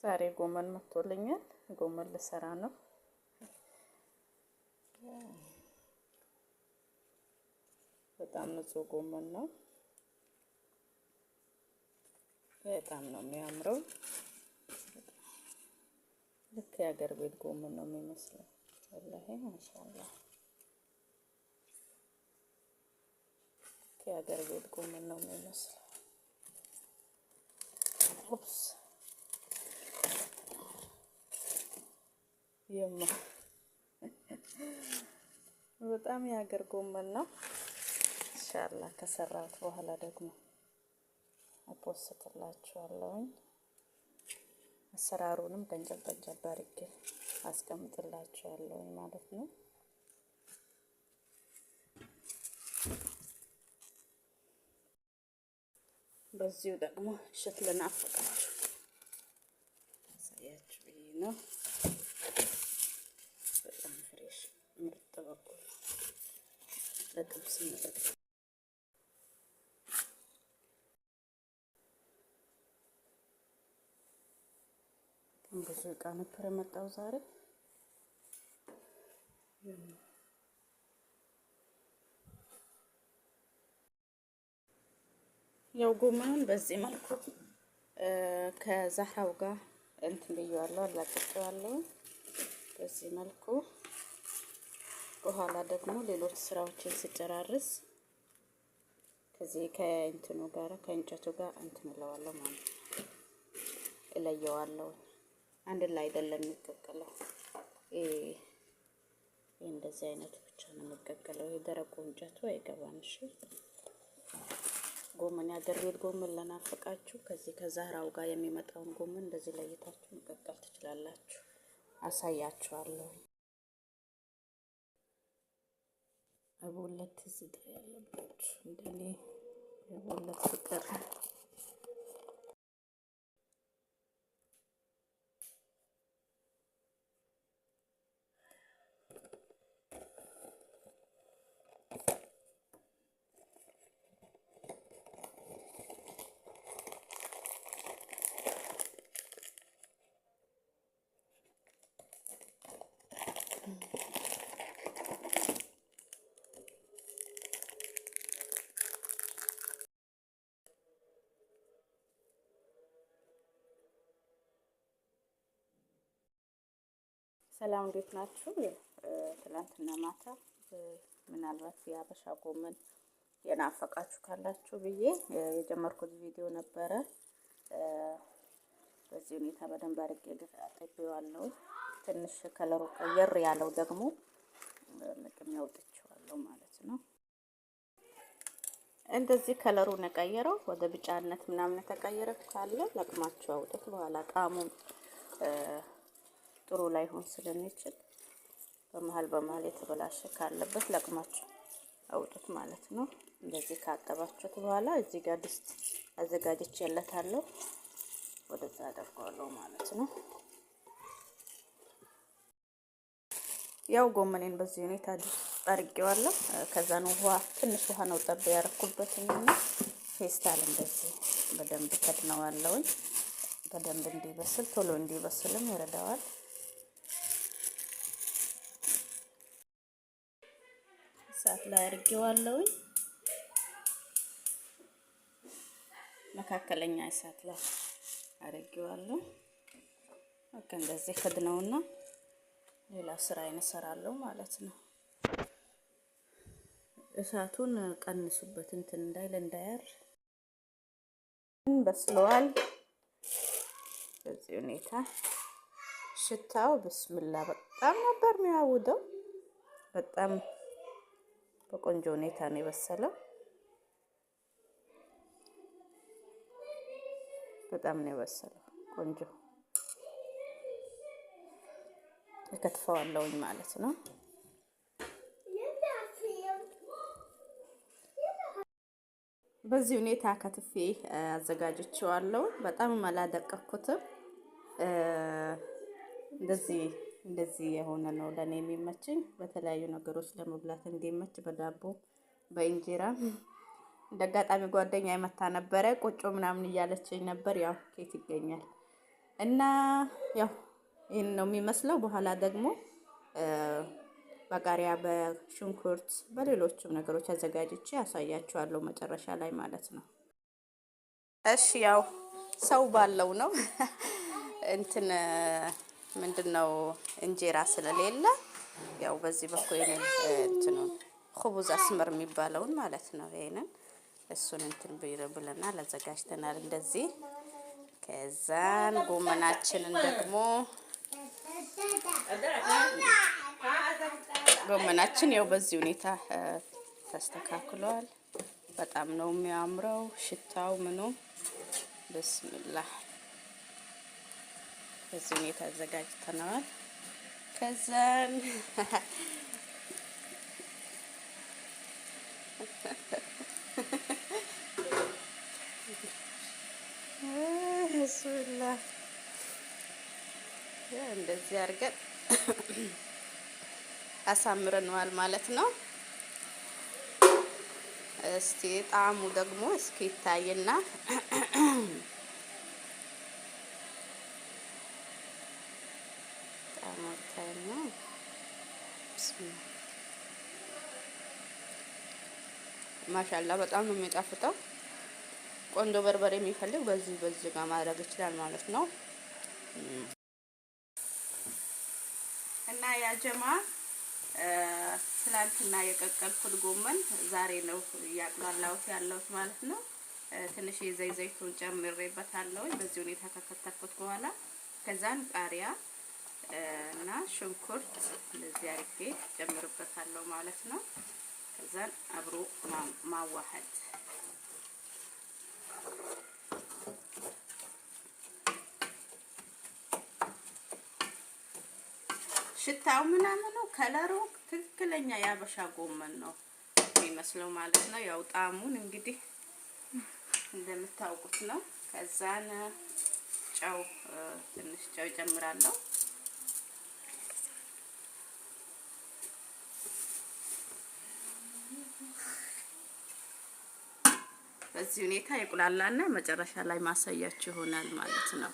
ዛሬ ጎመን መጥቶልኛል። ጎመን ልሰራ ነው። በጣም ንጹህ ጎመን ነው። በጣም ነው የሚያምረው። ልክ የሀገር ቤት ጎመን ነው የሚመስለው። ወላሂ ማሻአላህ የሀገር ቤት ጎመን ነው የሚመስለው። ኦፕስ በጣም የሀገር ጎመን ነው። ኢንሻአላህ ከሰራሁት በኋላ ደግሞ አፖስትላችኋለሁ። አሰራሩንም ቀንጨብ አድርጌ አስቀምጥላችኋለሁ ማለት ነው። በዚሁ ደግሞ እሸት ልናፍቃችሁ አሳያችሁ ብዬ ነው። በጣም ፍሬሽ ምርጥ በቆሎ ለጥብስ መጠጥ ብዙ እቃ ነበር የመጣው ዛሬ። ያው ጎመኑን በዚህ መልኩ ከዛህራው ጋር እንትን ብየዋለሁ፣ አላቅቄዋለሁ። በዚህ መልኩ በኋላ ደግሞ ሌሎች ስራዎችን ስጨራርስ ከዚህ ከእንትኑ ጋር ከእንጨቱ ጋር እንትን እለዋለሁ ማለት ነው። እለየዋለሁ። አንድ ላይ አይደለም የሚቀቀለው። እንደዚህ አይነት ብቻ ነው የሚቀቀለው። የደረቁ እንጨቱ አይገባም። እሺ ጎመን የሀገር ቤት ጎመን ለናፈቃችሁ ከዚህ ከዛህራው ጋር የሚመጣውን ጎመን እንደዚህ ለይታችሁ መቀቀል ትችላላችሁ። አሳያችኋለሁ። አቦለት ዝዳ ያለባችሁ እንደኔ አቦለት ፍቅር ሰላም እንዴት ናችሁ? ትላንትና ማታ ምናልባት የሀበሻ ጎመን የናፈቃችሁ ካላችሁ ብዬ የጀመርኩት ቪዲዮ ነበረ። በዚህ ሁኔታ በደንብ አድርጌ አጥቤዋለሁ። ትንሽ ከለሩ ቀየር ያለው ደግሞ ለቅሜ አውጥቼዋለሁ ማለት ነው። እንደዚህ ከለሩን የቀየረው ወደ ቢጫነት ምናምን ተቀየረ ካለ ለቅማችሁ አውጡት። በኋላ ጣዕሙ ጥሩ ላይሆን ስለሚችል በመሃል የተበላሸ ካለበት ለቅማችሁ አውጡት ማለት ነው። እንደዚህ ካጠባችሁት በኋላ እዚህ ጋር ድስት አዘጋጅቼለታለሁ። ወደዛ አደርገዋለሁ ማለት ነው። ያው ጎመኔን በዚህ ሁኔታ አድርጌዋለሁ። ከዛ ነው ትንሽ ውሃ ነው ጠብ ያረኩበትና ፌስታል እንደዚህ በደንብ ከድነዋለሁ። በደንብ እንዲበስል ቶሎ እንዲበስልም ይረዳዋል። እሳት ላይ አድርጌዋለሁ። መካከለኛ እሳት ላይ አድርጌዋለሁ። በቃ እንደዚህ ከድነውና ሌላ ስራ እንሰራለሁ ማለት ነው። እሳቱን ቀንሱበት እንትን እንዳያር። በስሏል። በዚህ ሁኔታ ሽታው ብስምላ በጣም ነበር የሚያውደው። በጣም በቆንጆ ሁኔታ ነው የበሰለው። በጣም ነው የበሰለው። ቆንጆ እከትፈዋለሁኝ ማለት ነው። በዚህ ሁኔታ ከትፌ አዘጋጅቼዋለሁ። በጣም አላደቀኩትም። እንደዚህ የሆነ ነው ለኔ የሚመችኝ። በተለያዩ ነገሮች ለመብላት እንዲመች በዳቦ በእንጀራ። እንደአጋጣሚ ጓደኛ የመታ ነበረ ቆጮ ምናምን እያለችኝ ነበር። ያው ኬት ይገኛል እና ያው ይሄን ነው የሚመስለው። በኋላ ደግሞ በቃሪያ በሽንኩርት በሌሎችም ነገሮች አዘጋጅቼ ያሳያችኋለሁ መጨረሻ ላይ ማለት ነው። እሺ ያው ሰው ባለው ነው እንትን ምንድነው እንጀራ ስለሌለ ያው በዚህ በኩል እንትኑ ኹቡዝ አስመር የሚባለውን ማለት ነው። ይሄንን እሱን እንትን ብለናል አዘጋጅተናል እንደዚህ። ከዛን ጎመናችንን ደግሞ ጎመናችን ያው በዚህ ሁኔታ ተስተካክሏል። በጣም ነው የሚያምረው ሽታው ምኑ ብስሚላህ። በዚህ ሁኔታ አዘጋጅተናል። ከዛን ብስሚላህ እንደዚህ አድርገን አሳምረነዋል ማለት ነው። እስቲ ጣዕሙ ደግሞ እስኪ ይታይና ጣዕሙ ይታይና ማሻአላ በጣም ነው የሚጣፍጠው። ቆንጆ በርበሬ የሚፈልግ በዚህ ጋር ማድረግ ይችላል ማለት ነው። እና ያ ጀማ ትላንትና የቀቀልኩት ጎመን ዛሬ ነው ያቅላላሁት ያለሁት ማለት ነው። ትንሽ ዘይቱን ጨምሬበታለሁ። በዚህ ሁኔታ ከከተፍኩት በኋላ ከዛን ቃሪያ እና ሽንኩርት እንደዚህ አድርጌ ጨምርበታለሁ ማለት ነው። ከዛን አብሮ ማዋሃድ ሽታው ምናምን ከለሩ ትክክለኛ ያበሻ ጎመን ነው የሚመስለው ማለት ነው። ያው ጣዕሙን እንግዲህ እንደምታውቁት ነው። ከዛን ጨው ትንሽ ጨው ጨምራለሁ። በዚህ ሁኔታ ይቁላላና መጨረሻ ላይ ማሳያችሁ ይሆናል ማለት ነው።